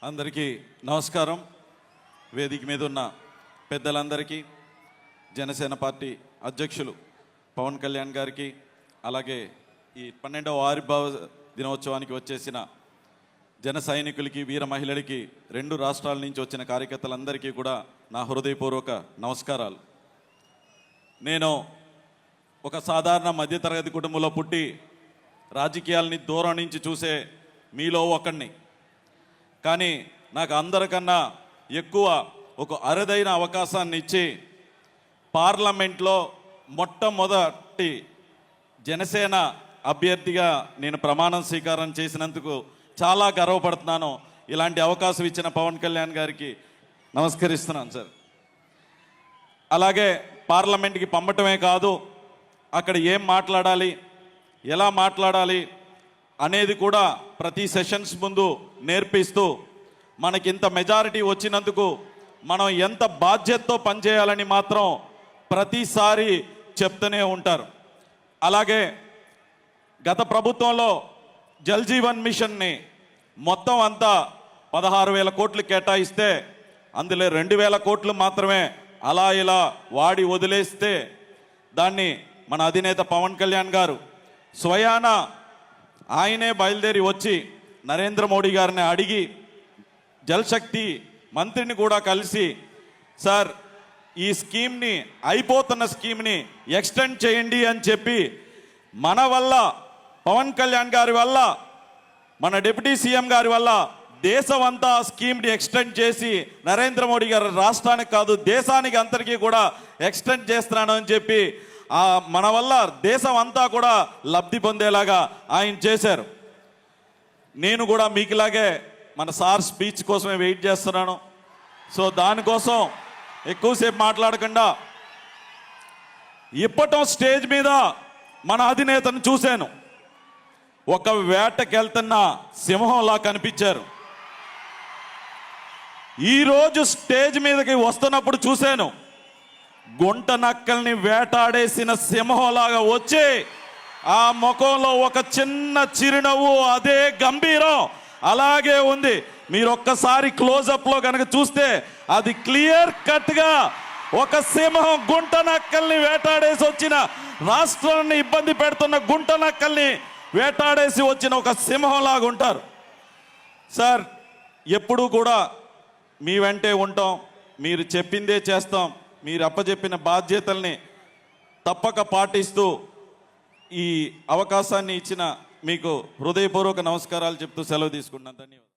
అందరికీ నమస్కారం. వేదిక మీద ఉన్న పెద్దలందరికీ, జనసేన పార్టీ అధ్యక్షులు పవన్ కళ్యాణ్ గారికి, అలాగే ఈ 12వ ఆవిర్భావ దినోత్సవానికి వచ్చేసిన జన సైనికులకి, వీర మహిళలకి, 2 రాష్ట్రాల నుంచి వచ్చిన కార్యకర్తలందరికీ కూడా నా హృదయపూర్వక నమస్కారాలు. నేను ఒక సాధారణ మధ్యతరగతి కుటుంబంలో పుట్టి రాజకీయాలని దూరం నుంచి చూసే మీలో ఒకడిని. కానీ నాకు అందరికన్నా ఎక్కువ ఒక అరుదైన అవకాశాన్ని ఇచ్చి పార్లమెంట్లో మొట్టమొదటి జనసేన అభ్యర్థిగా నేను ప్రమాణం స్వీకారం చేసినందుకు చాలా గర్వపడుతున్నాను. ఇలాంటి అవకాశం ఇచ్చిన పవన్ కళ్యాణ్ గారికి నమస్కరిస్తున్నాను సార్. అలాగే పార్లమెంట్కి పంపటమే కాదు, అక్కడ ఏం మాట్లాడాలి, ఎలా మాట్లాడాలి అనేది కూడా ప్రతి సెషన్స్ ముందు నేర్పిస్తూ, మనకింత మెజారిటీ వచ్చినందుకు మనం ఎంత బాధ్యతతో పనిచేయాలని మాత్రం ప్రతిసారి చెప్తూనే ఉంటారు. అలాగే గత ప్రభుత్వంలో జల్ జీవన్ మిషన్ని మొత్తం అంతా 16,000 కోట్లు కేటాయిస్తే అందులో 2,000 కోట్లు మాత్రమే అలా ఇలా వాడి వదిలేస్తే, దాన్ని మన అధినేత పవన్ కళ్యాణ్ గారు స్వయాన ఆయనే బయలుదేరి వచ్చి నరేంద్ర మోడీ గారిని అడిగి జలశక్తి మంత్రిని కూడా కలిసి, సార్ ఈ స్కీమ్ని, అయిపోతున్న స్కీమ్ని ఎక్స్టెండ్ చేయండి అని చెప్పి, మన వల్ల, పవన్ కళ్యాణ్ గారి వల్ల, మన డిప్యూటీ సీఎం గారి వల్ల దేశం అంతా స్కీమ్ని ఎక్స్టెండ్ చేసి, నరేంద్ర మోడీ గారు రాష్ట్రానికి కాదు దేశానికి అందరికీ కూడా ఎక్స్టెండ్ చేస్తున్నాను అని చెప్పి, మన వల్ల దేశం అంతా కూడా లబ్ధి పొందేలాగా ఆయన చేశారు. నేను కూడా మీకులాగే మన సార్ స్పీచ్ కోసమే వెయిట్ చేస్తున్నాను. సో దానికోసం ఎక్కువసేపు మాట్లాడకుండా ఇప్పటం స్టేజ్ మీద మన అధినేతను చూశాను. ఒక వేటకెళ్తున్న సింహంలా కనిపించారు. ఈరోజు స్టేజ్ మీదకి వస్తున్నప్పుడు చూశాను, గుంట నక్కల్ని వేటాడేసిన సింహంలాగా వచ్చి ఆ ముఖంలో ఒక చిన్న చిరునవ్వు, అదే గంభీరం అలాగే ఉంది. మీరు ఒక్కసారి క్లోజప్లో కనుక చూస్తే అది క్లియర్ కట్గా ఒక సింహం గుంట నక్కల్ని వేటాడేసి వచ్చిన, రాష్ట్రాన్ని ఇబ్బంది పెడుతున్న గుంట నక్కల్ని వేటాడేసి వచ్చిన ఒక సింహంలాగా ఉంటారు. సార్, ఎప్పుడూ కూడా మీ వెంటే ఉంటాం, మీరు చెప్పిందే చేస్తాం, మీరు అప్పచెప్పిన బాధ్యతల్ని తప్పక పాటిస్తూ ఈ అవకాశాన్ని ఇచ్చిన మీకు హృదయపూర్వక నమస్కారాలు చెప్తూ సెలవు తీసుకుంటున్నాను. ధన్యవాదాలు.